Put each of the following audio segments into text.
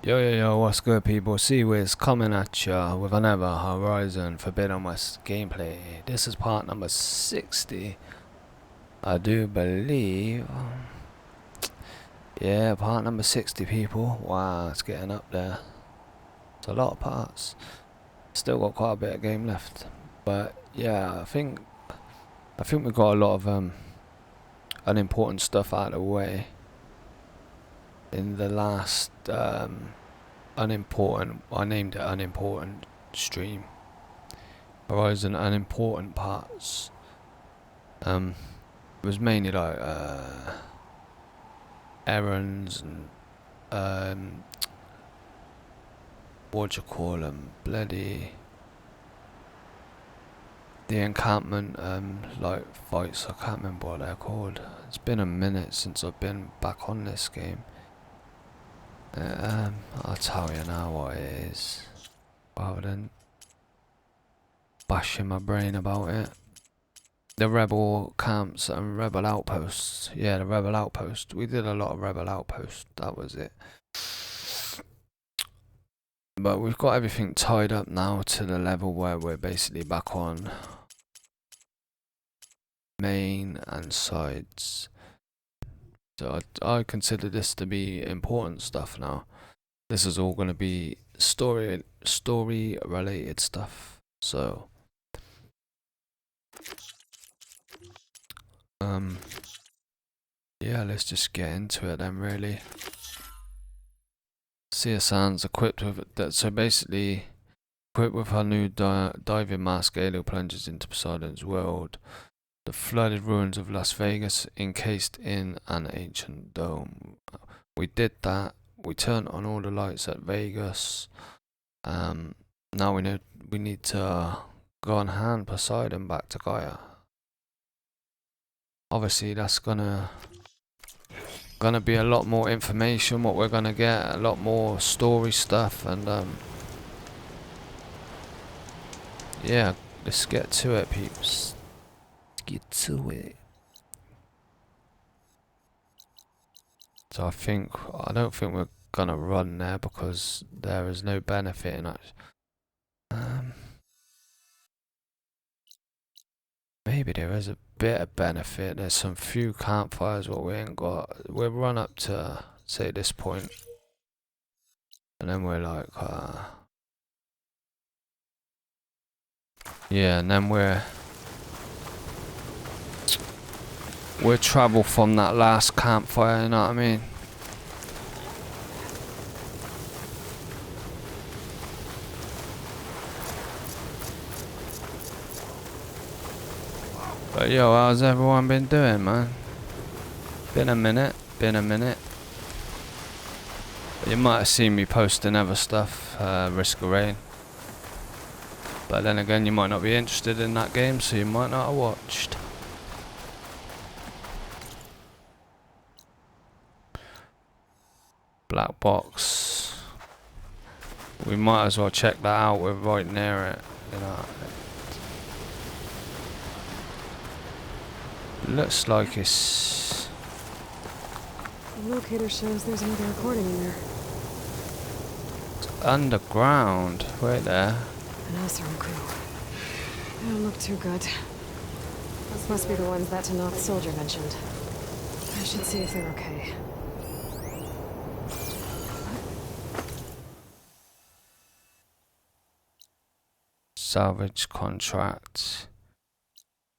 Yo, yo, yo, what's good, people? Seawiz coming at ya with another Horizon Forbidden West gameplay. This is part number 60, I do believe. Yeah, part number 60, people. Wow, it's getting up there. It's a lot of parts. Still got quite a bit of game left. But yeah, I think we got a lot of unimportant stuff out of the way in the last unimportant, I named it unimportant stream. Horizon unimportant parts. It was mainly like errands and what you call them, bloody the encampment like fights. I can't remember what they're called. It's been a minute since I've been back on this game. I'll tell you now what it is, rather than bashing my brain about it. The rebel camps and rebel outposts. Yeah, the rebel outpost. We did a lot of rebel outposts. That was it. But we've got everything tied up now to the level where we're basically back on main and sides. So I consider this to be important stuff now. This is all going to be story related stuff. So yeah, let's just get into it then, really. Sia Sands equipped with that, so basically equipped with her new diving mask, Halo plunges into Poseidon's world. The flooded ruins of Las Vegas encased in an ancient dome. We did that. We turned on all the lights at Vegas. Now we know we need to go and hand Poseidon back to Gaia. Obviously that's gonna be a lot more information, what we're gonna get, a lot more story stuff, and yeah, let's get to it, peeps. Get to it. So I don't think we're gonna run there because there is no benefit in it. Maybe there is a bit of benefit. There's some few campfires what we ain't got. We'll run up to say this point, and then we're like yeah, and then we'll travel from that last campfire, you know what I mean? But yo, how's everyone been doing, man? Been a minute. But you might have seen me posting other stuff, Risk of Rain. But then again, you might not be interested in that game, so you might not have watched. Black box. We might as well check that out. We're right near it, you know. Looks like it's... The locator shows there's another recording in there. It's underground. Wait there. An Oseram crew. They don't look too good. Those must be the ones that Tanakh soldier mentioned. I should see if they're okay. Salvage contract.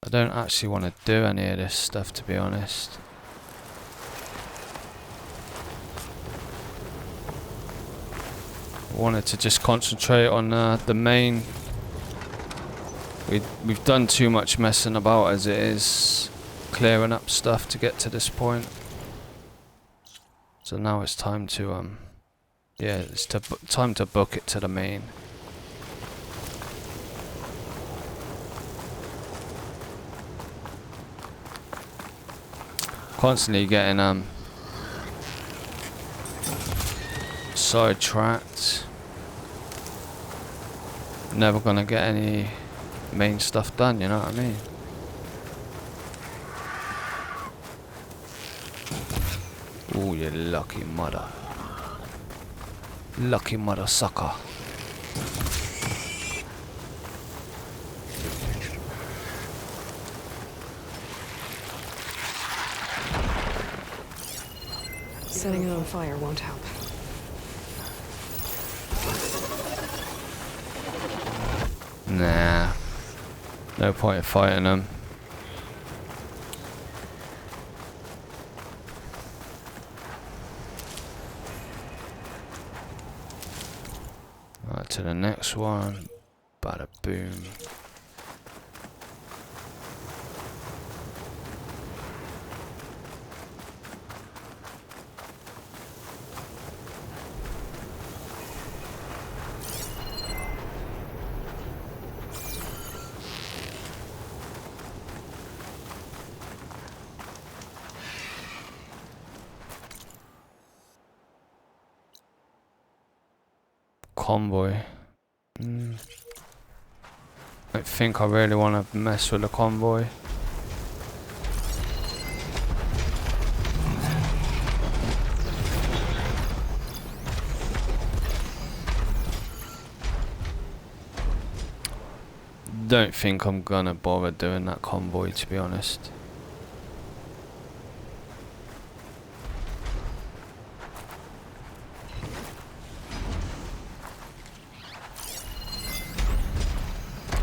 I don't actually want to do any of this stuff, to be honest. I wanted to just concentrate on the main. We've done too much messing about as it is, clearing up stuff to get to this point. So now it's time to yeah, it's time to book it to the main. Constantly getting sidetracked. Never gonna get any main stuff done, you know what I mean? Ooh, you lucky mother. Lucky mother sucker. Setting it on fire won't help. Nah. No point in fighting them. Right, to the next one. Bada boom. Convoy. I think I really want to mess with the convoy. Don't think I'm gonna bother doing that convoy, to be honest.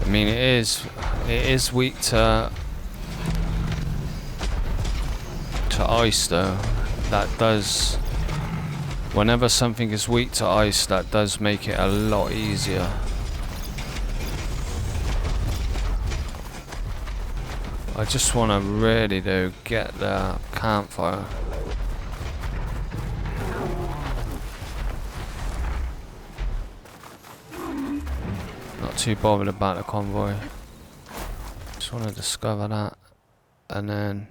I mean, it is weak to ice though. That does, whenever something is weak to ice, that does make it a lot easier. I just want to really though get the campfire. Not too bothered about the convoy. Just want to discover that, and then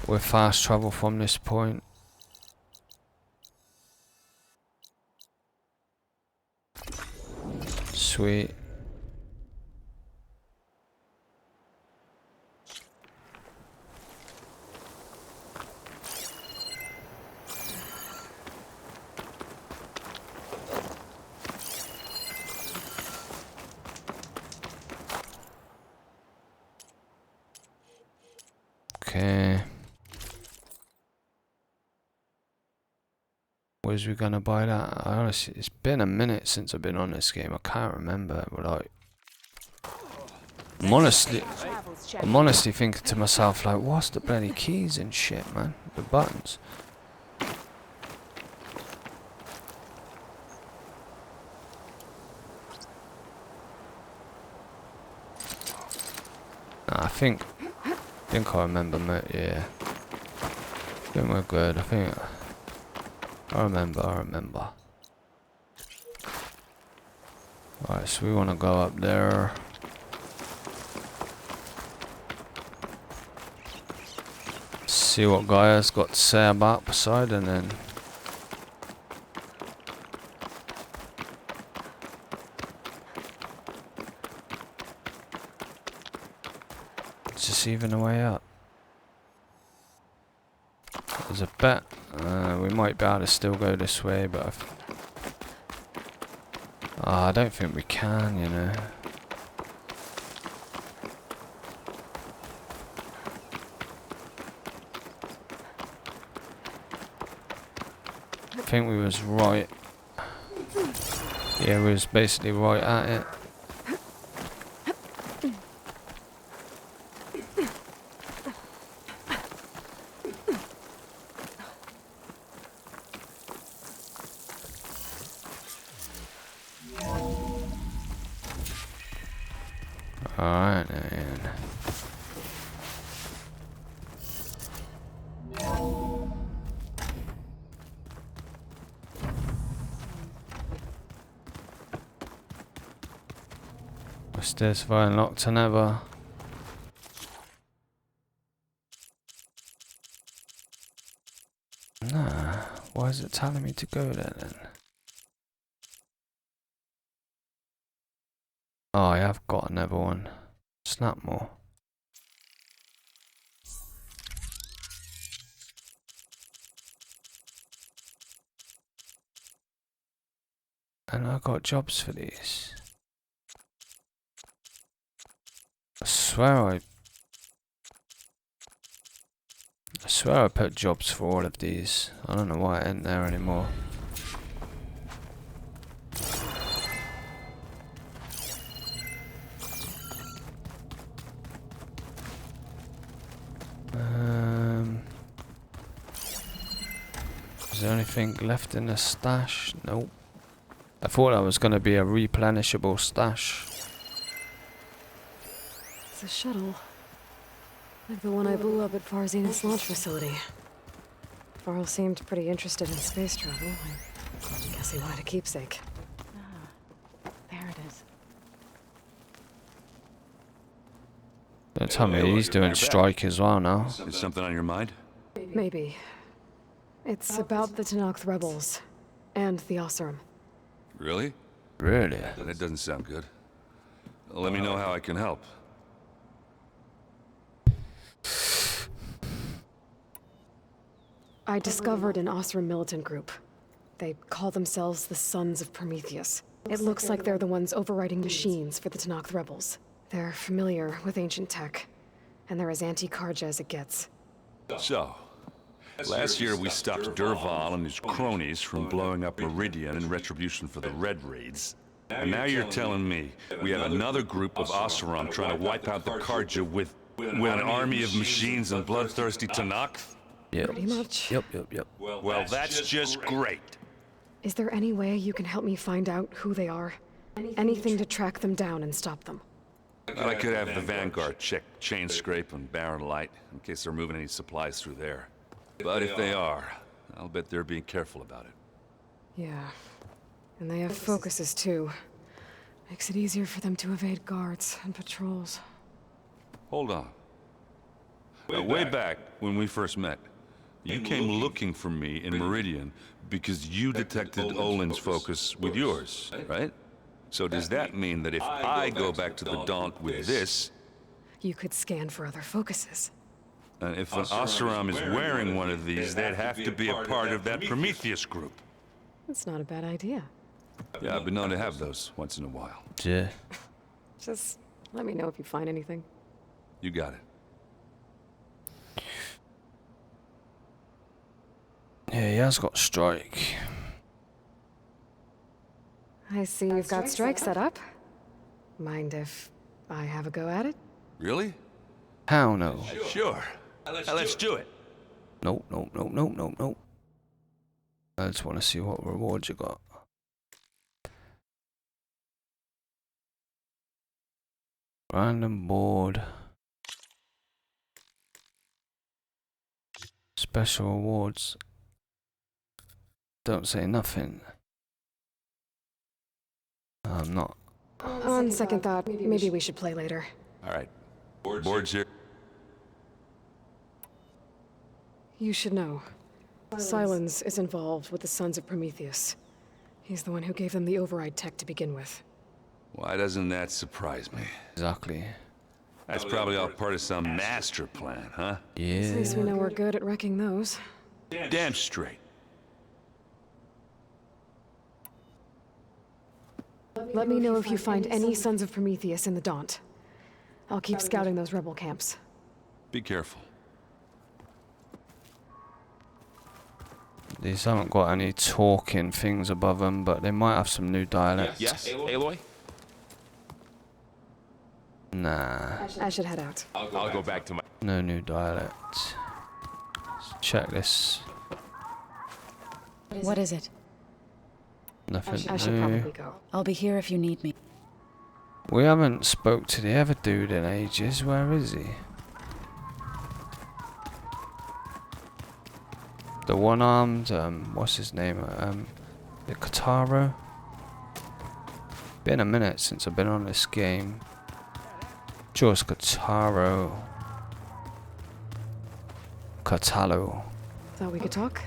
we're fast travel from this point. Sweet. Okay. Where's we gonna buy that? I honestly, it's been a minute since I've been on this game. I can't remember. But like, I'm honestly thinking to myself, like, what's the bloody keys and shit, man? The buttons. Nah, I think I remember. Yeah. I think we're good. I think. I remember. Alright, so we want to go up there. See what Gaia's got to say about Poseidon, and then it's just even the way up. There's a bet. We might be able to still go this way, but I don't think we can, you know. I think we was right. Yeah, we was basically right at it. Alright then. What's this? Fire unlocked to never. Nah, why is it telling me to go there then? Oh, I have got another one. Snapmore. And I got jobs for these. I swear I put jobs for all of these. I don't know why it ain't there anymore. Is there anything left in the stash? Nope. I thought that was going to be a replenishable stash. It's a shuttle. Like the one I blew up at Farzin's launch facility. Varl seemed pretty interested in space travel. I guess he wanted a keepsake. Ah, there it is. Don't tell me he's doing strike as well now. Is something on your mind? Maybe. It's about the Tenakth rebels. And the Oseram. Really? Really? That doesn't sound good. Let me know how I can help. I discovered an Oseram militant group. They call themselves the Sons of Prometheus. It looks like they're the ones overriding machines for the Tenakth rebels. They're familiar with ancient tech, and they're as anti-Karja as it gets. So, last year we stopped Dervahl and his cronies from blowing up Meridian in retribution for the Red Raids. And now you're telling me we have another group of Oseram trying to wipe out the Karja with an army of machines and bloodthirsty Tenakth? Yep. Pretty much. Yep. Well, that's just great. Is there any way you can help me find out who they are? Anything to track them down and stop them? I could have the Vanguard check Chain Scrape and Barren Light in case they're moving any supplies through there. But if they are, I'll bet they're being careful about it. Yeah. And they have focuses too. Makes it easier for them to evade guards and patrols. Hold on. Way back when we first met, you came looking for me in Meridian because you detected Olin's focus with yours, right? So does that mean that if I go back to the Daunt with this, You could scan for other focuses. and if an Oseram is wearing one of these, they'd have to be a part of that Prometheus group? That's not a bad idea. Yeah, I've been known to have those once in a while. Yeah. Just let me know if you find anything. You got it. Yeah, he has got strike. I see you've got strike set up. Mind if I have a go at it? Really? How no? Sure. Let's do it. Nope. I just want to see what rewards you got. Random board. Special awards. Don't say nothing. I'm not. On second thought, maybe we should play later. All right. Board's here. You should know. Sylens is involved with the Sons of Prometheus. He's the one who gave them the override tech to begin with. Why doesn't that surprise me? Exactly. That's probably all part of some master plan, huh? At Yeah. least we know we're good at wrecking those. Damn straight. Let me know if you find any Sons of Prometheus in the Daunt. I'll keep scouting those rebel camps. Be careful. These haven't got any talking things above them, but they might have some new dialects. Yes, Aloy? Nah, I should head out. I'll go back to my... no new dialects. Let's check this. What is it? Nothing I should new. probably go. I'll be here if you need me. We haven't spoke to the other dude in ages. Where is he? The one-armed, what's his name? The Kataro? Been a minute since I've been on this game. Just Kataro. Katalo. Thought we could talk?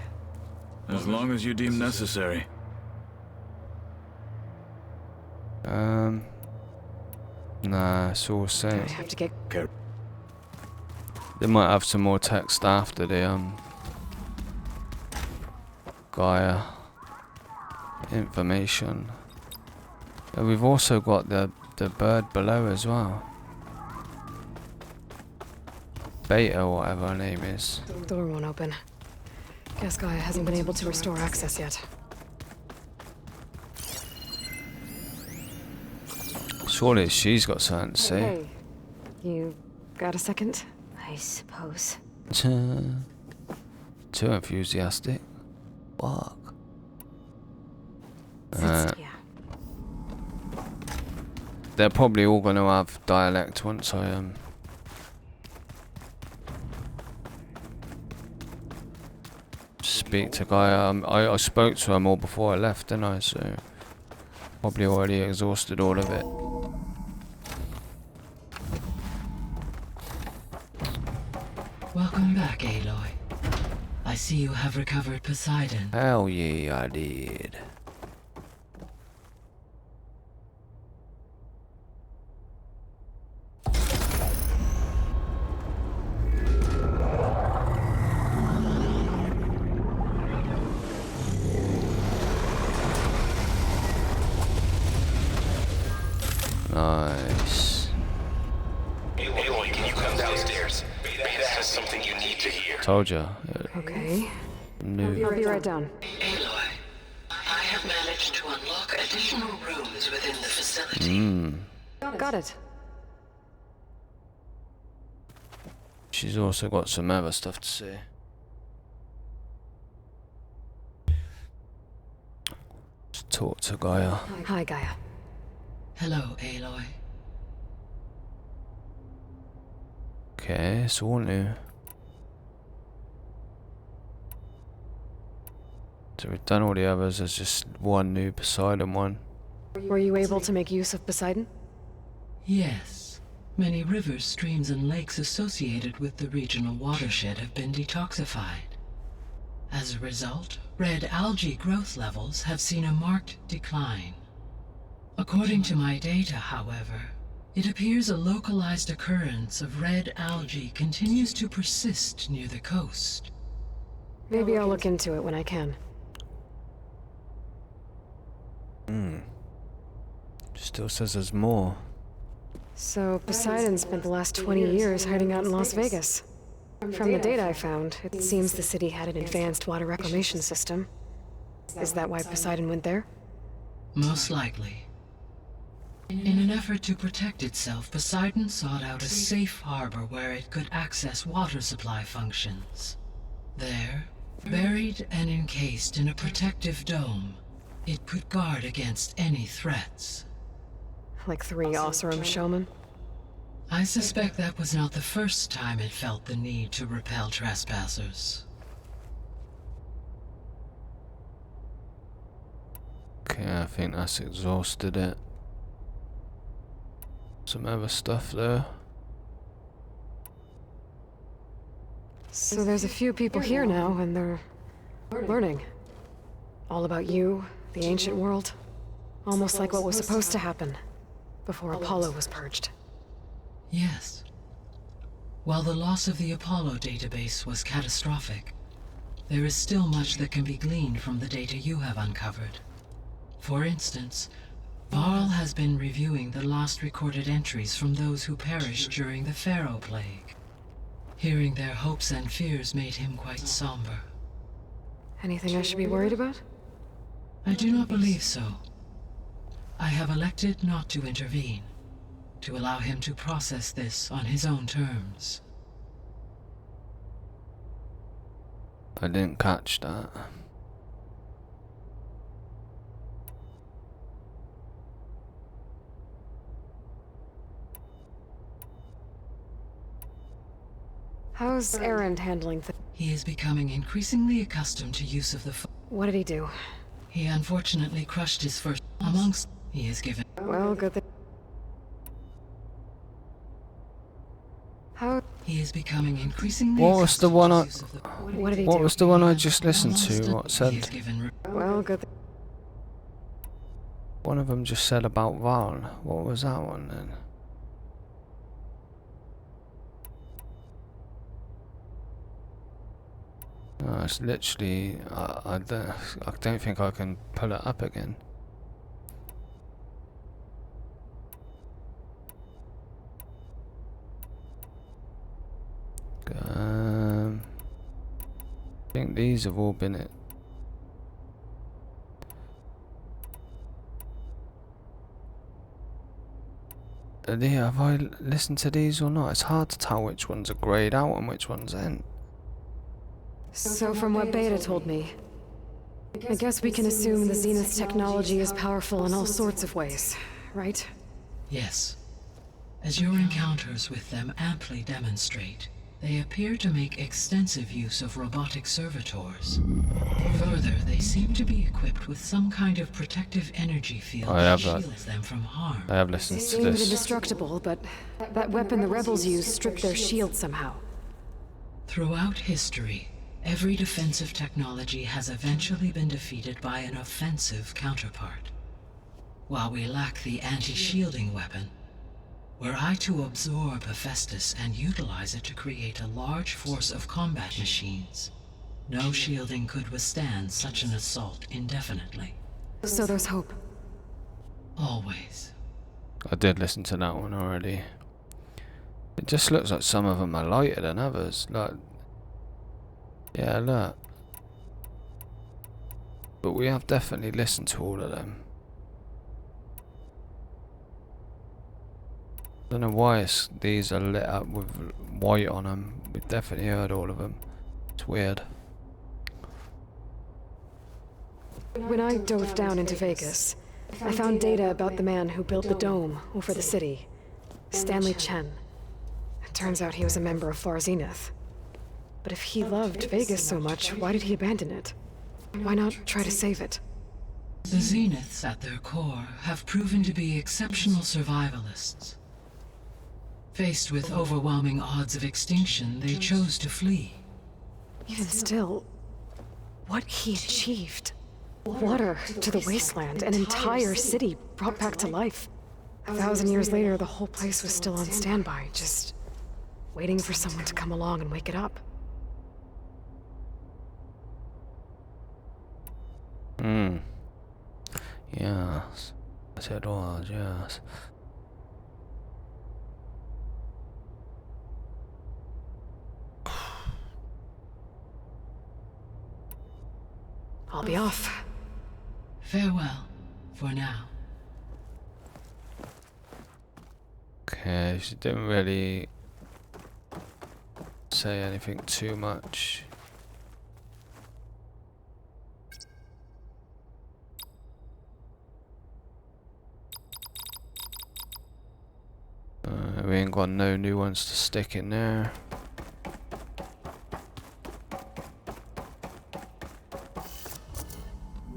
As long as you deem necessary. Nah, it's all I same. have to get... They might have some more text after the Gaia information. And we've also got the bird below as well. Beta, or whatever her name is. Door won't open. Guess Gaia hasn't been able to restore access yet. Surely she's got something to say. Hey, you got a second? I suppose. Too enthusiastic. Fuck. Yeah. They're probably all going to have dialect once I speak to Gaia. I spoke to her more before I left, didn't I? So probably already exhausted all of it. Welcome back, Aloy. I see you have recovered Poseidon. Hell yeah, I did. Nice. Aloy, can you come downstairs? Beta has something you need to hear. Told ya. Okay. New. I'll be right down. Aloy, I have managed to unlock additional rooms within the facility. Got it. She's also got some other stuff to say. Let's talk to Gaia. Hi, Gaia. Hello, Aloy. Okay, it's all new. So we've done all the others, there's just one new Poseidon one. Were you able to make use of Poseidon? Yes. Many rivers, streams, and lakes associated with the regional watershed have been detoxified. As a result, red algae growth levels have seen a marked decline. According to my data, however, it appears a localized occurrence of red algae continues to persist near the coast. Maybe I'll look into it when I can. Still says there's more. So, Poseidon spent the last 20 years hiding out in Las Vegas. From the data I found, it seems the city had an advanced water reclamation system. Is that why Poseidon went there? Most likely. In an effort to protect itself, Poseidon sought out a safe harbor where it could access water supply functions. There, buried and encased in a protective dome, it could guard against any threats. Like 3 Oseram showmen? I suspect that was not the first time it felt the need to repel trespassers. Okay, I think that's exhausted it. Some other stuff there. So there's a few people here now, and they're learning. All about you, the ancient world. Almost like what was supposed to happen before Apollo was purged. Yes. While the loss of the Apollo database was catastrophic, there is still much that can be gleaned from the data you have uncovered. For instance, Varl has been reviewing the last recorded entries from those who perished during the Pharaoh Plague. Hearing their hopes and fears made him quite somber. Anything I should be worried about? I do not believe so. I have elected not to intervene, to allow him to process this on his own terms. I didn't catch that. How's Erend handling things? He is becoming increasingly accustomed to use of the What did he do? He unfortunately crushed his first amongst. He is given. Well, good thing. How? He is becoming increasingly. What was the one I? What did he What do? was the one I just listened to? What He is said? given. Well, good thing. One of them just said about Val. What was that one then? No, it's literally. I don't think I can pull it up again. I think these have all been it. Have I listened to these or not? It's hard to tell which ones are grayed out and which ones ain't. So from what Beta told me, I guess we can assume the Zenith's technology is powerful in all sorts of ways, right? Yes. As your encounters with them amply demonstrate, they appear to make extensive use of robotic servitors. Further, they seem to be equipped with some kind of protective energy field that shields them from harm. I have listened They to seemed this. indestructible, but that weapon the rebels used stripped their shield somehow. Throughout history, every defensive technology has eventually been defeated by an offensive counterpart. While we lack the anti-shielding weapon, were I to absorb Hephaestus and utilize it to create a large force of combat machines, no shielding could withstand such an assault indefinitely. So there's hope. Always. I did listen to that one already. It just looks like some of them are lighter than others. Like, yeah, look. But we have definitely listened to all of them. Don't know why these are lit up with white on them. We've definitely heard all of them. It's weird. When I dove down into Vegas, I found data about the man who built the dome over the city, Stanley Chen. It turns out he was a member of Far Zenith. But if he loved Vegas so much, why did he abandon it? Why not try to save it? The Zeniths at their core have proven to be exceptional survivalists. Faced with overwhelming odds of extinction, they chose to flee. Even still, what he achieved. Water to the wasteland, an entire city brought back to life. 1,000 years later, the whole place was still on standby, just waiting for someone to come along and wake it up. Yes. Yes, it was, yes. I'll be off. Farewell, for now. Okay, she didn't really say anything too much. We ain't got no new ones to stick in there.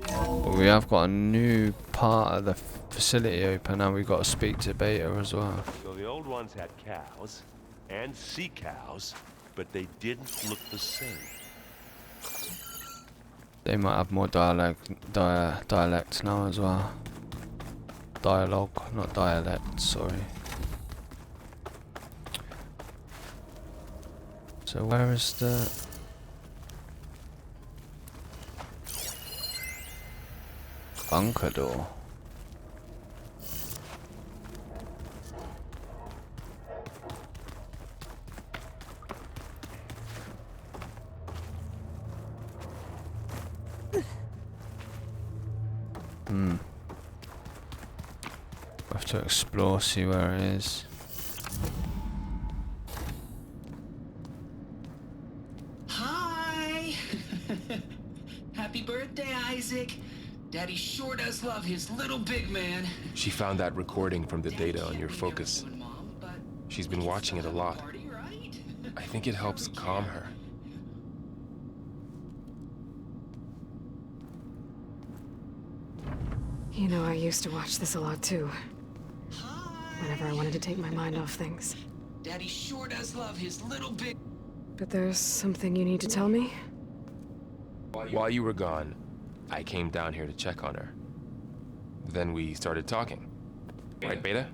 But we have got a new part of the facility open, and we've got to speak to Beta as well. So the old ones had cows and sea cows, but they didn't look the same. They might have more dialect now as well. Dialogue, not dialect, sorry. So where is the... bunker door? I have to explore, see where it is. Hi! Happy birthday, Isaac. Daddy sure does love his little big man. She found that recording from the data on your focus. She's been watching it a lot. I think it helps calm her. You know, I used to watch this a lot too. Whenever I wanted to take my mind off things. Daddy sure does love his little big... But there's something you need to tell me? While you were gone, I came down here to check on her. Then we started talking. Right, Beta?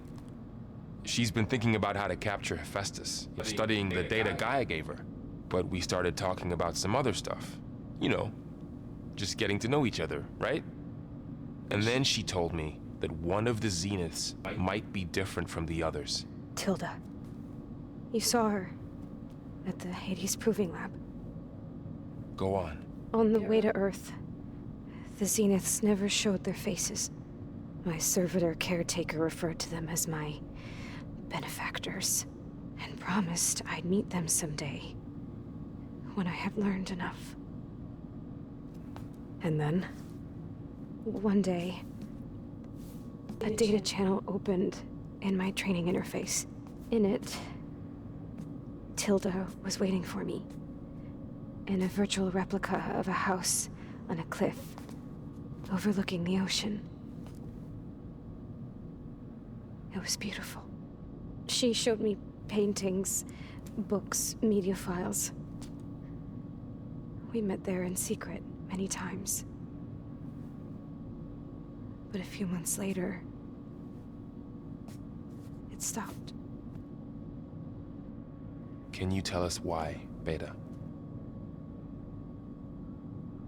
She's been thinking about how to capture Hephaestus, studying the data Gaia gave her. But we started talking about some other stuff. You know, just getting to know each other, right? And then she told me that one of the Zeniths might be different from the others. Tilda. You saw her. at the Hades Proving Lab. Go on. On the way to Earth, the Zeniths never showed their faces. My servitor caretaker referred to them as my benefactors, and promised I'd meet them someday, when I had learned enough. And then, one day, a data channel opened in my training interface. In it, Tilda was waiting for me, in a virtual replica of a house on a cliff, overlooking the ocean. It was beautiful. She showed me paintings, books, media files. We met there in secret many times. But a few months later, it stopped. Can you tell us why, Beta?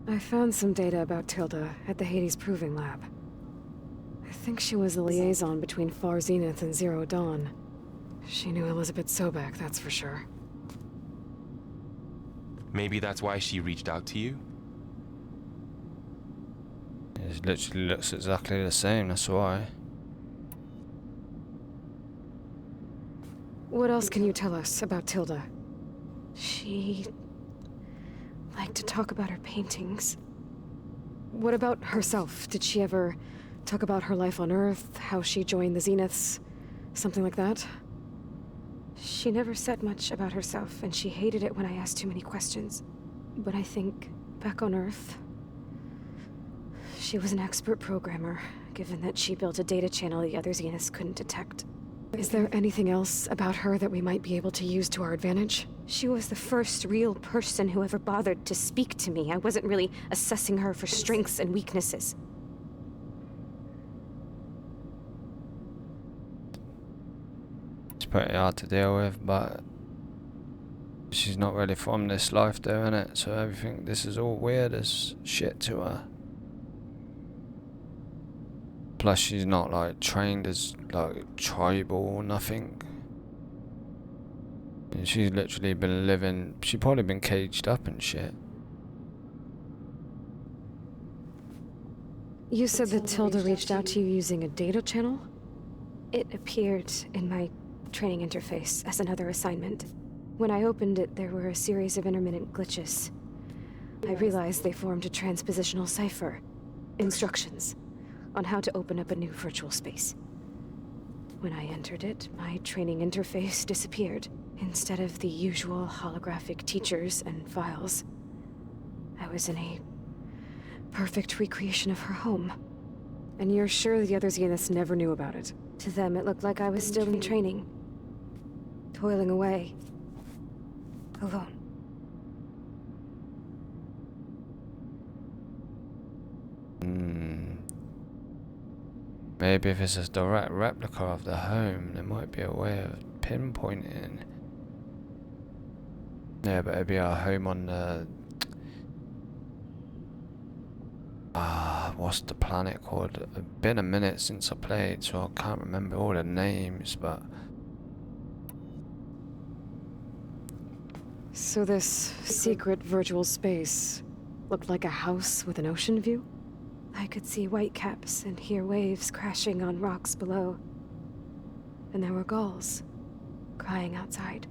I found some data about Tilda at the Hades Proving Lab. I think she was the liaison between Far Zenith and Zero Dawn. She knew Elizabeth Sobek, that's for sure. Maybe that's why she reached out to you? It literally looks exactly the same, that's why. What else can you tell us about Tilda? She liked to talk about her paintings. What about herself? Did she ever talk about her life on Earth, how she joined the Zeniths, something like that? She never said much about herself, and she hated it when I asked too many questions. But I think, back on Earth, she was an expert programmer, given that she built a data channel the other Zeniths couldn't detect. Is there anything else about her that we might be able to use to our advantage? She was the first real person who ever bothered to speak to me. I wasn't really assessing her for strengths and weaknesses. It's pretty hard to deal with, but she's not really from this life though, innit? So everything, this is all weird as shit to her. Plus she's not like trained as like tribal or nothing. And she's literally been living, she's probably been caged up and shit. You said that Tilda reached out to you using a data channel? It appeared in my training interface as another assignment. When I opened it, there were a series of intermittent glitches. I realized they formed a transpositional cipher. Instructions on how to open up a new virtual space. When I entered it, my training interface disappeared. Instead of the usual holographic teachers and files, I was in a perfect recreation of her home. And you're sure the other Zeniths never knew about it? To them, it looked like I was still in training, toiling away, alone. Maybe if it's a direct replica of the home, there might be a way of pinpointing. Yeah, but it'd be our home on the... what's the planet called? It's been a minute since I played, so I can't remember all the names, but... So this secret virtual space looked like a house with an ocean view? I could see whitecaps and hear waves crashing on rocks below. And there were gulls crying outside.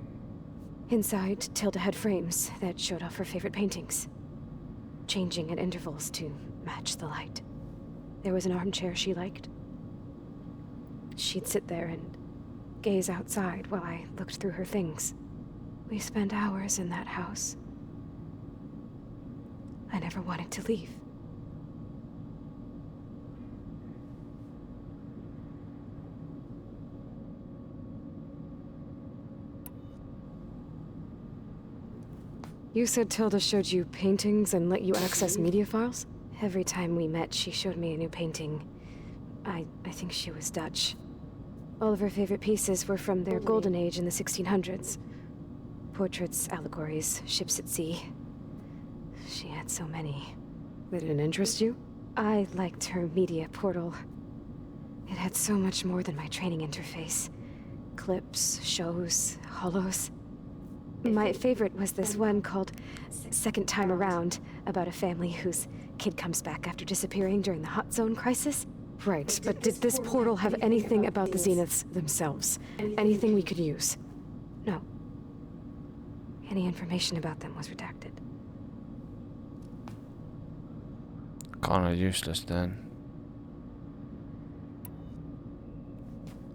Inside, Tilda had frames that showed off her favorite paintings, changing at intervals to match the light. There was an armchair she liked. She'd sit there and gaze outside while I looked through her things. We spent hours in that house. I never wanted to leave. You said Tilda showed you paintings and let you access media files? Every time we met, she showed me a new painting. I think she was Dutch. All of her favorite pieces were from their golden age in the 1600s. Portraits, allegories, ships at sea. She had so many. They didn't interest you? I liked her media portal. It had so much more than my training interface. Clips, shows, holos. My favorite was this one called Second Time Around, about a family whose kid comes back after disappearing during the Hot Zone crisis. Right, but did this portal have anything about the Zeniths themselves? Anything we could use? No. Any information about them was redacted. Kinda useless then.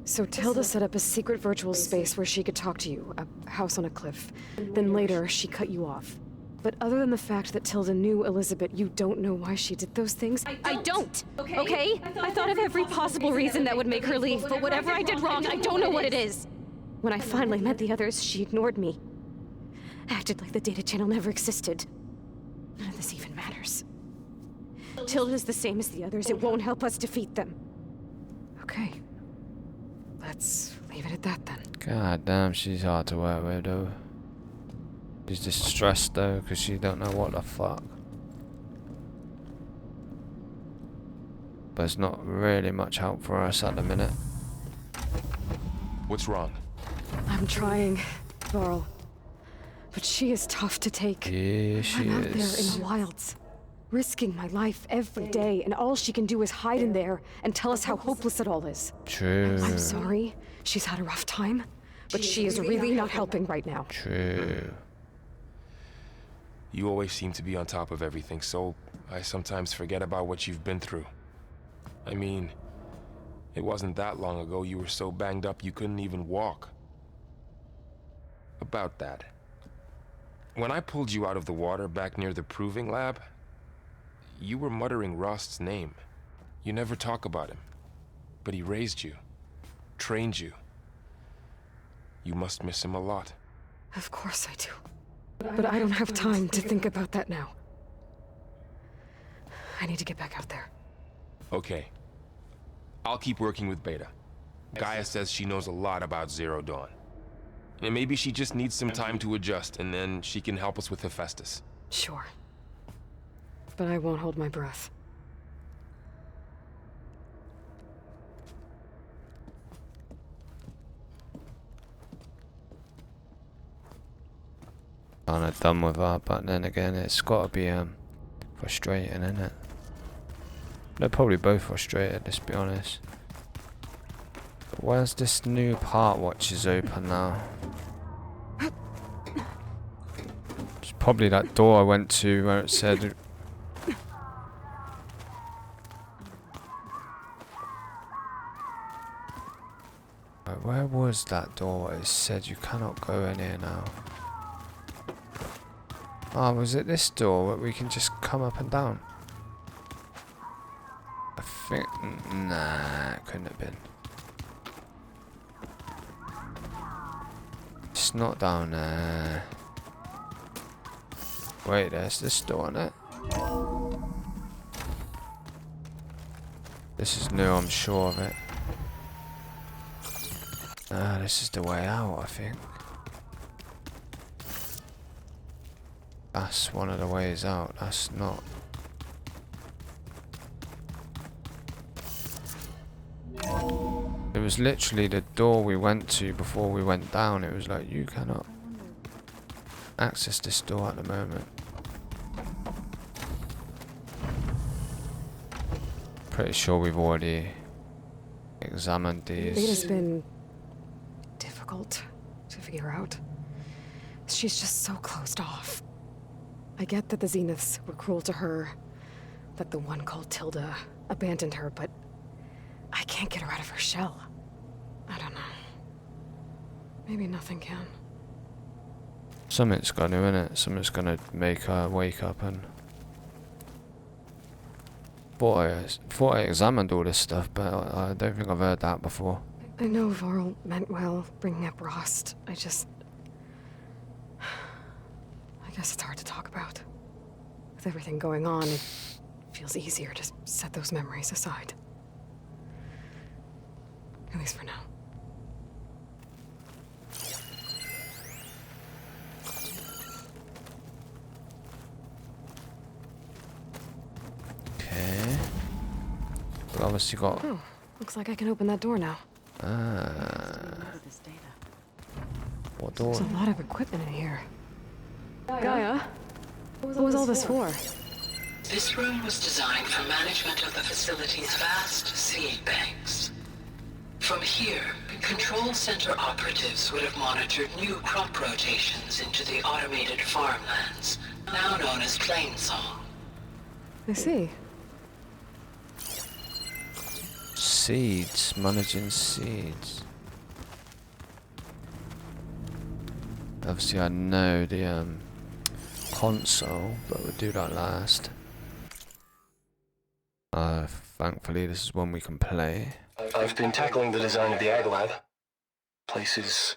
So Tilda set up a secret virtual space where she could talk to you, a house on a cliff. Then later, she cut you off. But other than the fact that Tilda knew Elizabeth, you don't know why she did those things? I don't, okay? I thought of every possible reason that would make her leave, but whatever I did wrong, I don't know what it is. When I finally met the others, she ignored me. Acted like the data channel never existed. None of this even matters. Tilda's the same as the others. It won't help us defeat them. Okay. Let's leave it at that then. God damn, she's hard to work with though. She's distressed though, because she don't know what the fuck. But it's not really much help for us at the minute. What's wrong? I'm trying, Varl. But she is tough to take. Yeah, she I'm out there in is. the wilds, risking my life every day, and all she can do is hide in there and tell us how hopeless it all is. True. I'm sorry, she's had a rough time, but she is really not helping right now. True. You always seem to be on top of everything, so I sometimes forget about what you've been through. I mean, it wasn't that long ago you were so banged up you couldn't even walk. About that. When I pulled you out of the water back near the proving lab, you were muttering Rost's name. You never talk about him. But he raised you, trained you. You must miss him a lot. Of course I do. But I don't have time to think about that now. I need to get back out there. Okay. I'll keep working with Beta. Gaia says she knows a lot about Zero Dawn. And maybe she just needs some time to adjust, and then she can help us with Hephaestus. Sure. But I won't hold my breath. Kinda done with that, but then again, it's gotta be frustrating, isn't it? They're probably both frustrated, let's be honest. But where's this new part which is open now? It's probably that door I went to where it said... Where was that door where it said you cannot go in here now? Oh, was it this door where we can just come up and down? I think... Nah, it couldn't have been. It's not down there. Wait, there's this door on it. This is new, I'm sure of it. Ah, this is the way out, I think. That's one of the ways out, that's not. It was literally the door we went to before we went down. It was like, you cannot access this door at the moment. Pretty sure we've already examined these. It has been difficult to figure out. She's just so closed off. I get that the Zeniths were cruel to her, that the one called Tilda abandoned her, but I can't get her out of her shell. I don't know. Maybe nothing can. Something's gonna, innit? Something's gonna make her wake up and... Thought I examined all this stuff, but I don't think I've heard that before. I know Varl meant well, bringing up Rost. I guess it's hard to talk about. With everything going on, it feels easier to set those memories aside. At least for now. Okay. But obviously got... Oh, looks like I can open that door now. What door? There's a lot of equipment in here. Gaia, what was all this for? This room was designed for management of the facility's vast seed banks. From here, control center operatives would have monitored new crop rotations into the automated farmlands, now known as Plainsong. I see. Seeds, managing seeds. Obviously I know the console, but we'll do that last. Thankfully this is one we can play. I've been tackling the design of the Ag Lab. Place is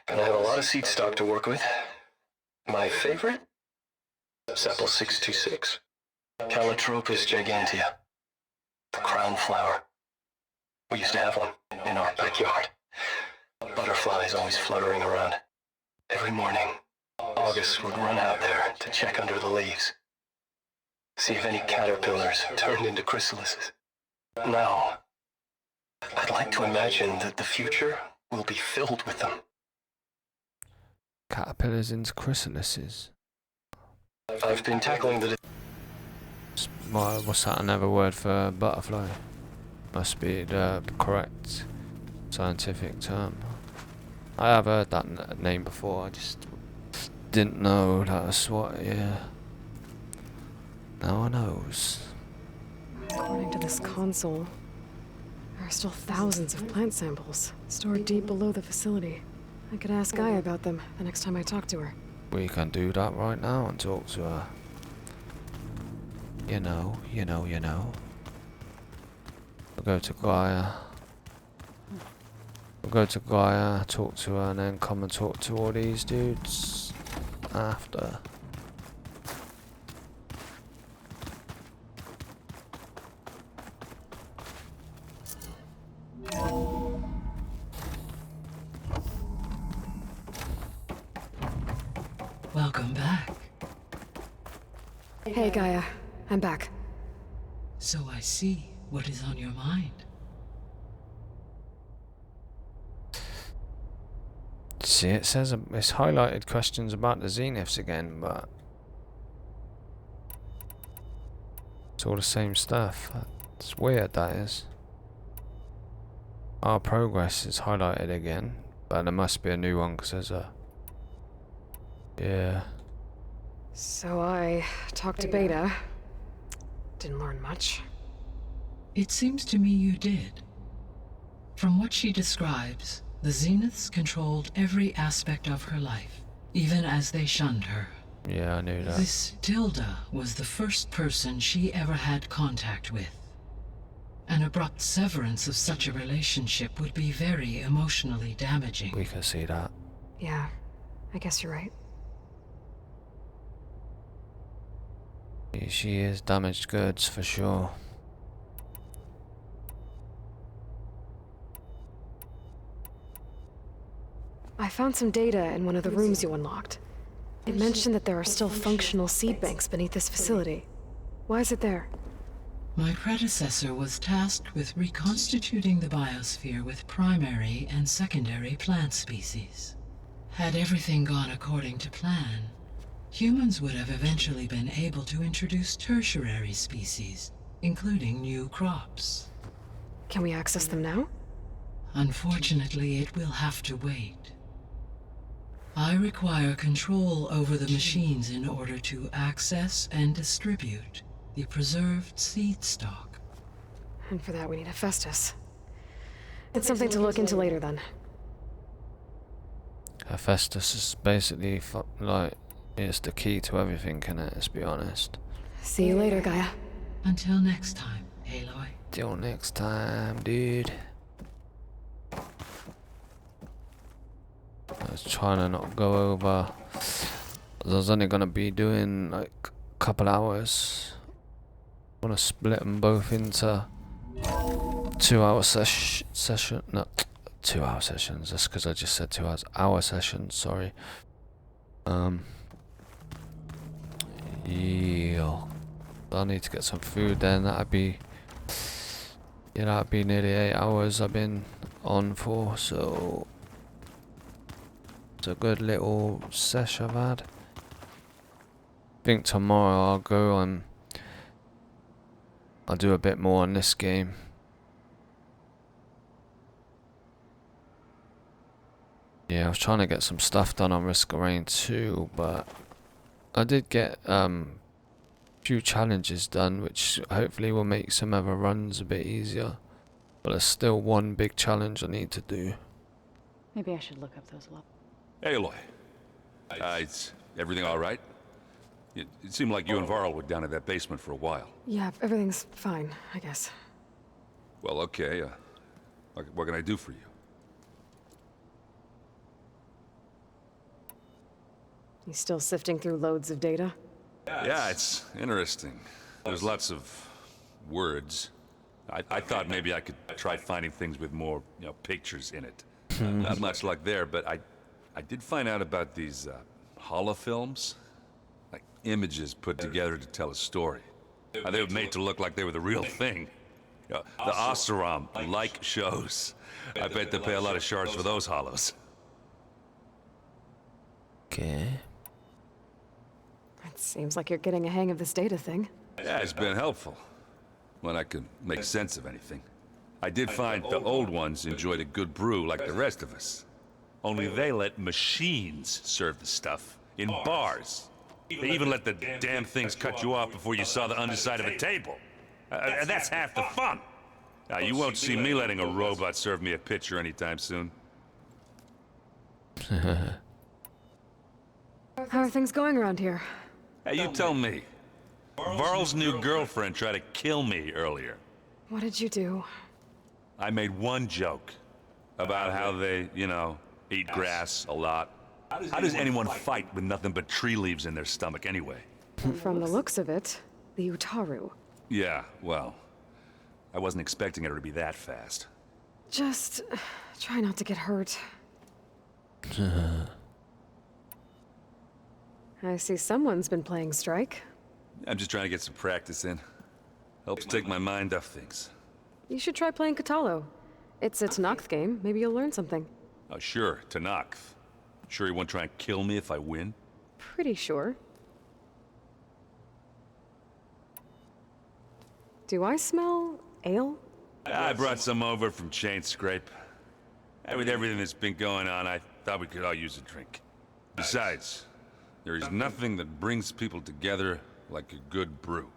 gonna have a lot of seed stock to work with. My favorite? Sepal 626. Calotropis gigantea. The crown flower. We used to have one in our backyard. Butterflies always fluttering around. Every morning, August would run out there to check under the leaves. See if any caterpillars turned into chrysalises. Now, I'd like to imagine that the future will be filled with them. Caterpillars into chrysalises. I've been tackling the... What's that, another word for butterfly? Must be the correct scientific term. I have heard that name before, I just didn't know that's what, yeah. Now I knows. According to this console, there are still thousands of plant samples stored deep below the facility. I could ask Gaia about them the next time I talk to her. We can do that right now and talk to her. You know. We'll go to Gaia. We'll go to Gaia, talk to her, and then come and talk to all these dudes after. Welcome back. Hey Gaia, I'm back. So I see what is on your mind. See, it says it's highlighted questions about the Zeniths again, but it's all the same stuff. It's weird, that is. Our progress is highlighted again, but there must be a new one because there's a... Yeah. So I talked to Beta. Didn't learn much. It seems to me you did. From what she describes, the Zeniths controlled every aspect of her life, even as they shunned her. Yeah, I knew that. This Tilda was the first person she ever had contact with. An abrupt severance of such a relationship would be very emotionally damaging. We can see that. Yeah, I guess you're right. She is damaged goods for sure. I found some data in one of the rooms you unlocked. It mentioned that there are still functional seed banks beneath this facility. Why is it there? My predecessor was tasked with reconstituting the biosphere with primary and secondary plant species. Had everything gone according to plan, humans would have eventually been able to introduce tertiary species, including new crops. Can we access them now? Unfortunately, it will have to wait. I require control over the machines in order to access and distribute the preserved seed stock. And for that we need Hephaestus. It's something to look into later then. Hephaestus is basically like, it's the key to everything, can it? Let's be honest. See you later, Gaia. Until next time, Aloy. Till next time, dude. I was trying to not go over. I was only gonna be doing like a couple hours. I wanna split them both into 2 hour session. No, 2 hour sessions. That's because I just said 2 hours. Hour sessions. Sorry. Yeah. I need to get some food then. That'd be. Yeah, that'd be nearly 8 hours I've been on for. So. It's a good little sesh I've had. I think tomorrow I'll go and I'll do a bit more on this game. Yeah, I was trying to get some stuff done on Risk of Rain 2, but I did get few challenges done, which hopefully will make some other runs a bit easier. But there's still one big challenge I need to do. Maybe I should look up those levels. Aloy. Is everything all right? It seemed like you and Varl were down in that basement for a while. Yeah, everything's fine, I guess. Well, okay. What can I do for you? You still sifting through loads of data? Yeah, it's interesting. There's lots of words. I thought maybe I could try finding things with more, pictures in it. Not much luck there, but I did find out about these holofilms. Like images put together to tell a story. They were made to look like they were the real thing. The Oseram-like shows. I bet they pay a lot of shards for those hollows. Okay. It seems like you're getting a hang of this data thing. Yeah, it's been helpful. When I could make sense of anything. I did find the old ones enjoyed a good brew like the rest of us. Only they let machines serve the stuff in bars. They even let the damn things cut you off before you saw the underside of a table. And that's half the fun. You won't see me letting a robot serve me a pitcher anytime soon. How are things going around here? Hey, you tell me. Varl's new girlfriend tried to kill me earlier. What did you do? I made one joke about how they, eat grass a lot. How does anyone fight with nothing but tree leaves in their stomach anyway? From the looks of it, the Utaru. Yeah, well, I wasn't expecting her to be that fast. Just try not to get hurt. I see someone's been playing Strike. I'm just trying to get some practice in. Helps take my mind off things. You should try playing Katalo. It's a Tenakth game. Maybe you'll learn something. Oh, sure, Tenakth. Sure he won't try and kill me if I win? Pretty sure. Do I smell ale? I brought some over from Chain Scrape. With everything that's been going on, I thought we could all use a drink. Besides, there is nothing that brings people together like a good brew.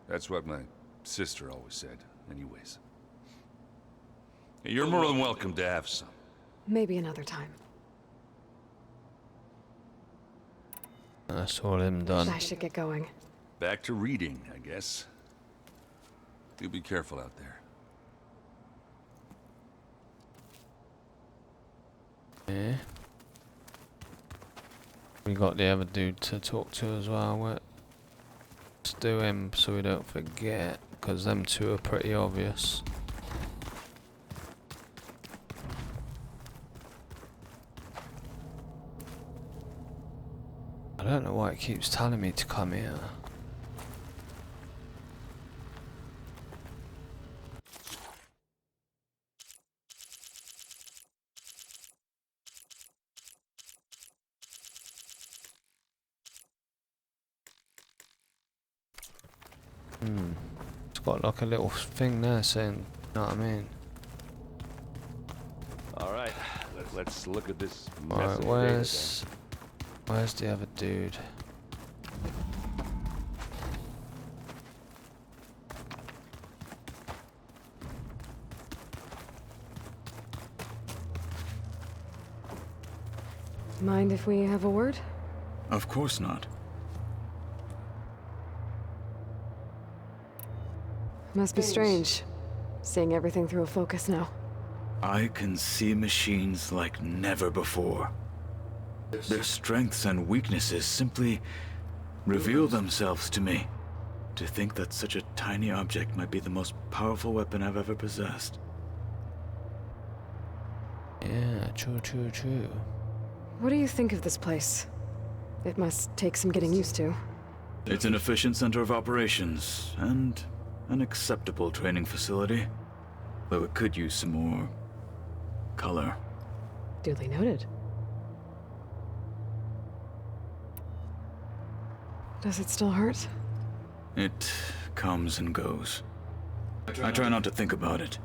That's what my sister always said, anyways. You're more than welcome to have some. Maybe another time. That's all him done. I should get going. Back to reading, I guess. You be careful out there. Yeah. We got the other dude to talk to as well. Let's do him so we don't forget, because them two are pretty obvious. I don't know why it keeps telling me to come here. It's got like a little thing there saying, you know what I mean? Alright, let's look at this mess Alright, of where's the other dude? Mind if we have a word? Of course not. Must be strange, seeing everything through a focus now. I can see machines like never before. Their strengths and weaknesses simply reveal themselves to me. To think that such a tiny object might be the most powerful weapon I've ever possessed. Yeah, true. What do you think of this place? It must take some getting used to. It's an efficient center of operations, and an acceptable training facility. Though it could use some more color. Duly noted. Does it still hurt? It comes and goes. I try not to think about it,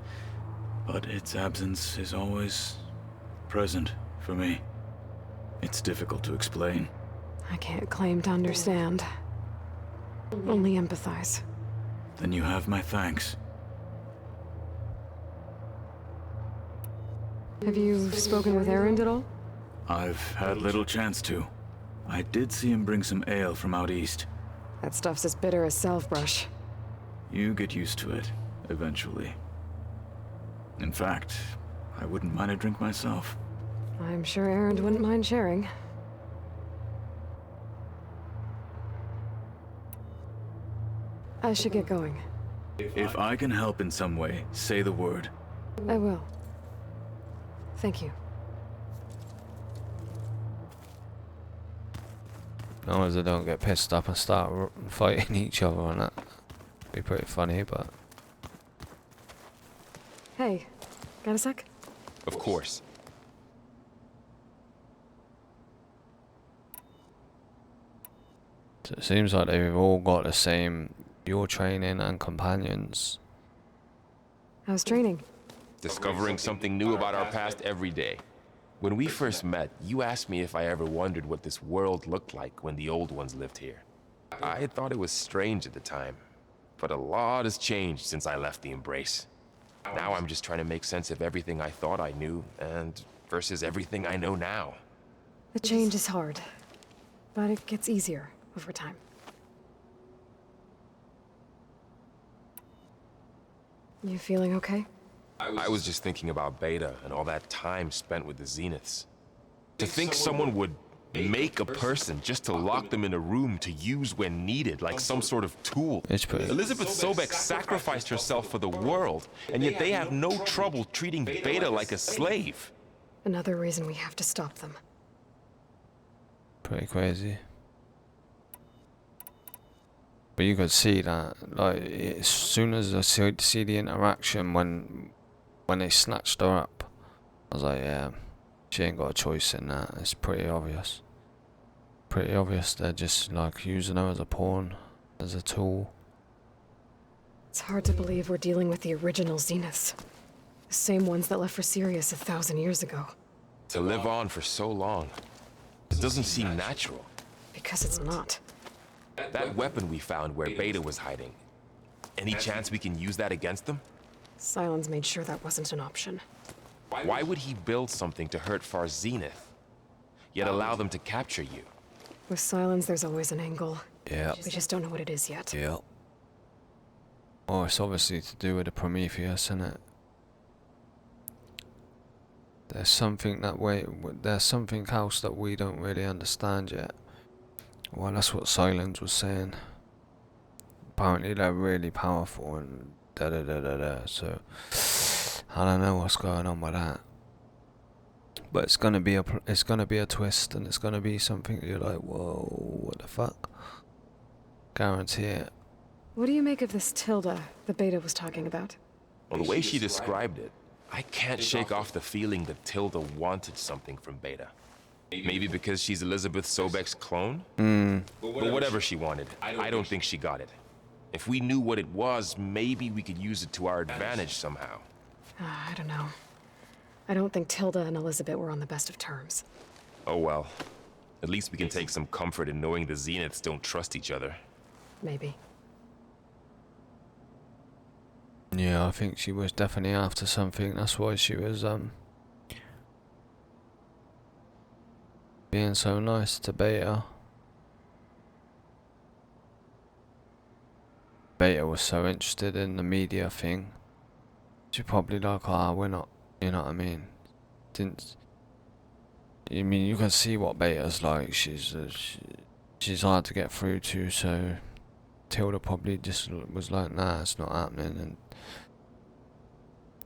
but its absence is always present for me. It's difficult to explain. I can't claim to understand. Only empathize. Then you have my thanks. Have you spoken with Erend at all? I've had little chance to. I did see him bring some ale from out east. That stuff's as bitter as salve-brush. You get used to it, eventually. In fact, I wouldn't mind a drink myself. I'm sure Erend wouldn't mind sharing. I should get going. If I can help in some way, say the word. I will. Thank you. As long as they don't get pissed up and start fighting each other on that. Be pretty funny, but... Hey, got a sec? Of course. So it seems like they've all got the same your training and companions. How's training? Discovering something new about our past every day. When we first met, you asked me if I ever wondered what this world looked like when the old ones lived here. I thought it was strange at the time, but a lot has changed since I left the Embrace. Now I'm just trying to make sense of everything I thought I knew, and versus everything I know now. The change is hard, but it gets easier over time. You feeling okay? I was just thinking about Beta and all that time spent with the Zeniths. To think someone would make a person just to lock them in a room to use when needed, like some sort of tool. It's pretty. Elizabeth Sobek sacrificed herself for the world, and yet they have no trouble treating Beta like a slave. Another reason we have to stop them. Pretty crazy. But you could see that, like, as soon as I see the interaction when they snatched her up, I was like, yeah, she ain't got a choice in that. It's pretty obvious. Pretty obvious they're just like using her as a pawn, as a tool. It's hard to believe we're dealing with the original Zeniths. The same ones that left for Sirius 1,000 years ago. To live on for so long, it doesn't seem natural. Because it's not. That weapon we found where Beta was hiding, any chance we can use that against them? Sylens made sure that wasn't an option. Why would he build something to hurt Far Zenith, yet allow them to capture you? With Sylens, there's always an angle. Yeah. We just don't know what it is yet. Yeah. Oh, it's obviously to do with the Prometheus, isn't it? There's something there's something else that we don't really understand yet. Well, that's what Sylens was saying. Apparently they're really powerful and da-da-da-da-da, so I don't know what's going on with that. But it's gonna be a twist, and it's gonna be something you're like, whoa, what the fuck? Guarantee it. What do you make of this Tilda the Beta was talking about? Well, the way she described it, I can't shake off the feeling that Tilda wanted something from Beta. Maybe because she's Elizabeth Sobek's clone? But whatever she wanted, I don't think she got it. If we knew what it was, maybe we could use it to our advantage somehow. I don't know. I don't think Tilda and Elizabeth were on the best of terms. Oh well. At least we can take some comfort in knowing the Zeniths don't trust each other. Maybe. Yeah, I think she was definitely after something. That's why she was being so nice to Beta. Beta was so interested in the media thing. She probably like, we're not, you know what I mean? I mean, you can see what Beta's like. She's hard to get through to, so Tilda probably just was like, nah, it's not happening, and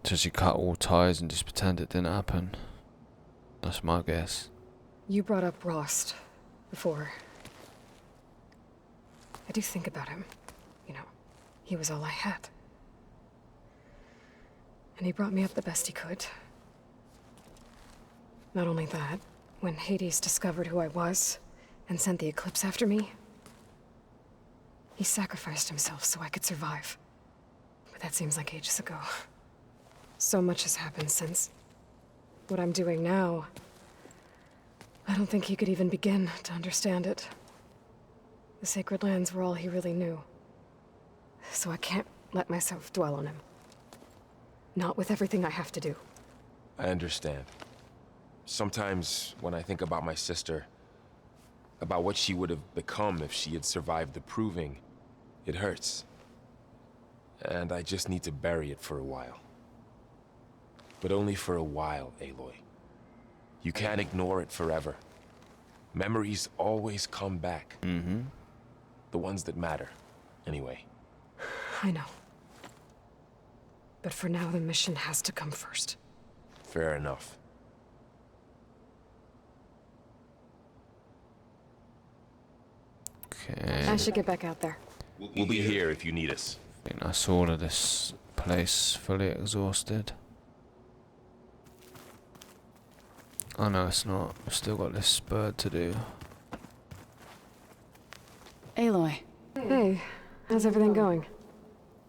so she cut all ties and just pretend it didn't happen. That's my guess. You brought up Rost before. I do think about him. You know, he was all I had. And he brought me up the best he could. Not only that, when Hades discovered who I was and sent the Eclipse after me, He sacrificed himself so I could survive. But that seems like ages ago. So much has happened since. What I'm doing now, I don't think he could even begin to understand it. The sacred lands were all he really knew. So I can't let myself dwell on him. Not with everything I have to do. I understand. Sometimes when I think about my sister, about what she would have become if she had survived the Proving, it hurts. And I just need to bury it for a while. But only for a while, Aloy. You can't ignore it forever. Memories always come back. Mm-hmm. The ones that matter, anyway. I know. But for now, the mission has to come first. Fair enough. Okay. I should get back out there. We'll be here if you need us. I think that's all of this place fully exhausted. Oh no, it's not. We've still got this bird to do. Aloy. Hey, how's everything going?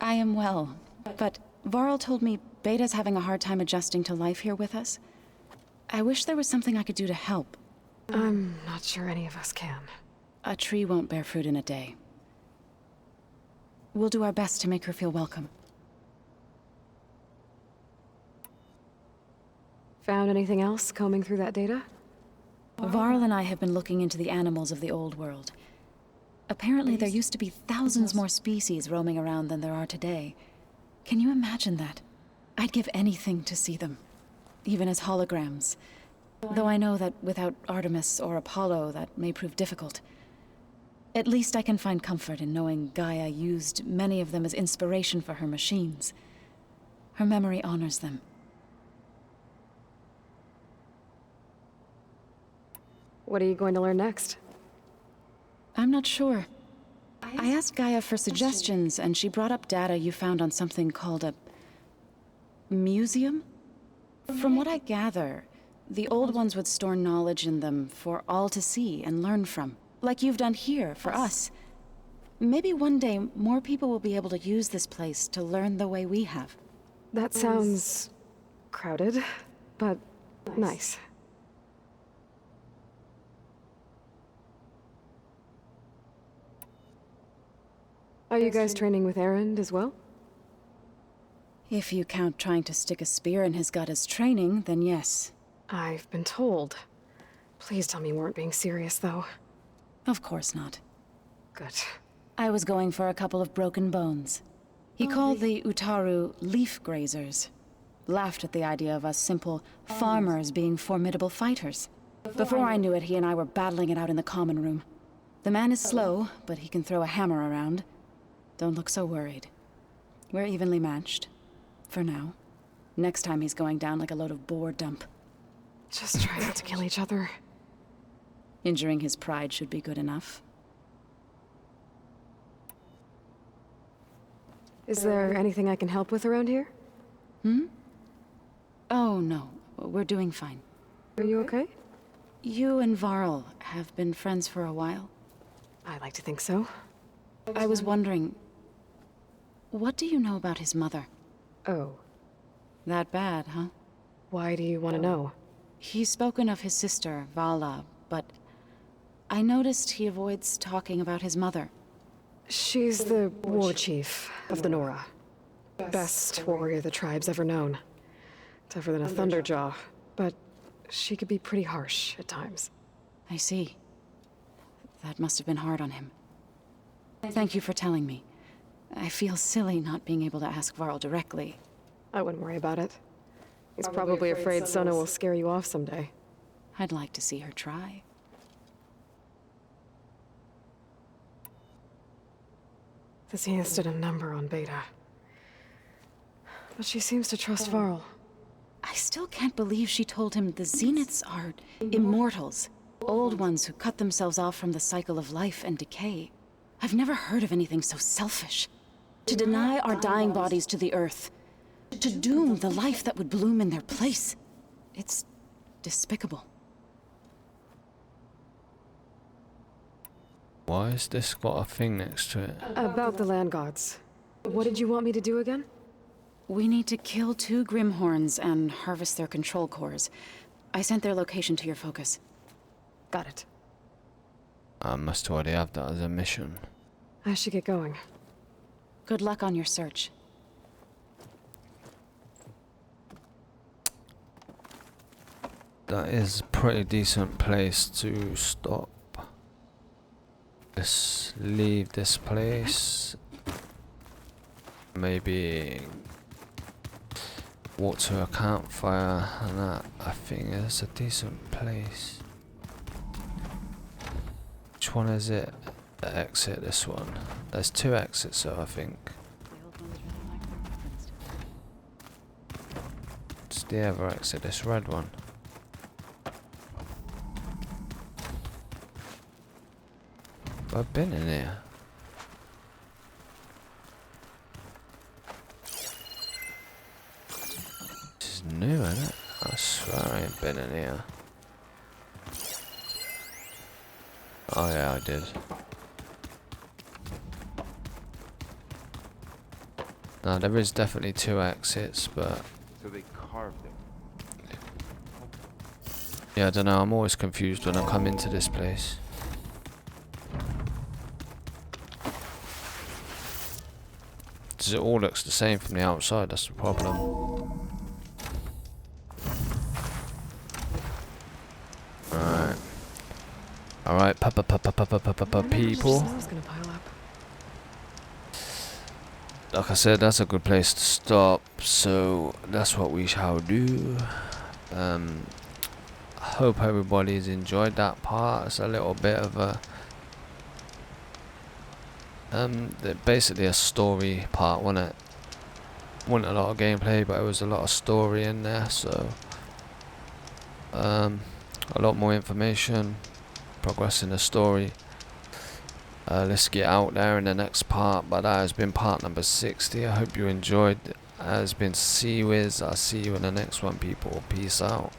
I am well, but Varl told me Beta's having a hard time adjusting to life here with us. I wish there was something I could do to help. I'm not sure any of us can. A tree won't bear fruit in a day. We'll do our best to make her feel welcome. Found anything else combing through that data? Varl and I have been looking into the animals of the old world. Apparently there used to be thousands more species roaming around than there are today. Can you imagine that? I'd give anything to see them, even as holograms. Though I know that without Artemis or Apollo, that may prove difficult. At least I can find comfort in knowing Gaia used many of them as inspiration for her machines. Her memory honors them. What are you going to learn next? I'm not sure. I asked Gaia for suggestions, and she brought up data you found on something called a museum? From what I gather, the old ones would store knowledge in them for all to see and learn from, like you've done here for us. Maybe one day more people will be able to use this place to learn the way we have. That sounds crowded, but nice. Are you guys training with Erend as well? If you count trying to stick a spear in his gut as training, then yes. I've been told. Please tell me you weren't being serious, though. Of course not. Good. I was going for a couple of broken bones. He called the Utaru leaf grazers. Laughed at the idea of us simple farmers being formidable fighters. Before I knew it, he and I were battling it out in the common room. The man is slow, but he can throw a hammer around. Don't look so worried. We're evenly matched. For now. Next time he's going down like a load of boar dump. Just try not to kill each other. Injuring his pride should be good enough. Is there anything I can help with around here? Oh, no. We're doing fine. Are you okay? You and Varl have been friends for a while. I like to think so. I was wondering, what do you know about his mother? Oh. That bad, huh? Why do you want to know? He's spoken of his sister, Vala, but I noticed he avoids talking about his mother. She's the war chief of the Nora. Best warrior the tribe's ever known. Tougher than a Thunderjaw, but she could be pretty harsh at times. I see. That must have been hard on him. Thank you for telling me. I feel silly not being able to ask Varl directly. I wouldn't worry about it. He's probably afraid Sona will scare you off someday. I'd like to see her try. The Zeniths did a number on Beta. But she seems to trust Varl. I still can't believe she told him the Zeniths are immortals. Old ones who cut themselves off from the cycle of life and decay. I've never heard of anything so selfish. To deny our dying bodies to the earth. To doom the life that would bloom in their place. It's despicable. Why has this got a thing next to it? About the land gods. What did you want me to do again? We need to kill 2 Grimhorns and harvest their control cores. I sent their location to your focus. Got it. I must already have that as a mission. I should get going. Good luck on your search. That is a pretty decent place to stop. Let's leave this place. Maybe walk to a campfire, and that I think is a decent place. Which one is it? The exit, this one. There's 2 exits, so I think. It's the other exit, this red one. I've been in here. This is new, isn't it? I swear I ain't been in here. Oh yeah, I did. No, there is definitely 2 exits, but... So they carved it. Yeah, I don't know, I'm always confused when I come into this place. It all looks the same from the outside, that's the problem. Alright. Alright, people. Like I said, that's a good place to stop, so that's what we shall do. I hope everybody's enjoyed that part. It's a little bit of a basically a story part, wasn't it? Wasn't a lot of gameplay, but it was a lot of story in there, so a lot more information, progressing the story. Let's get out there in the next part, but that has been part number 60. I hope you enjoyed. It has been CWiz. I'll see you in the next one, people. Peace out.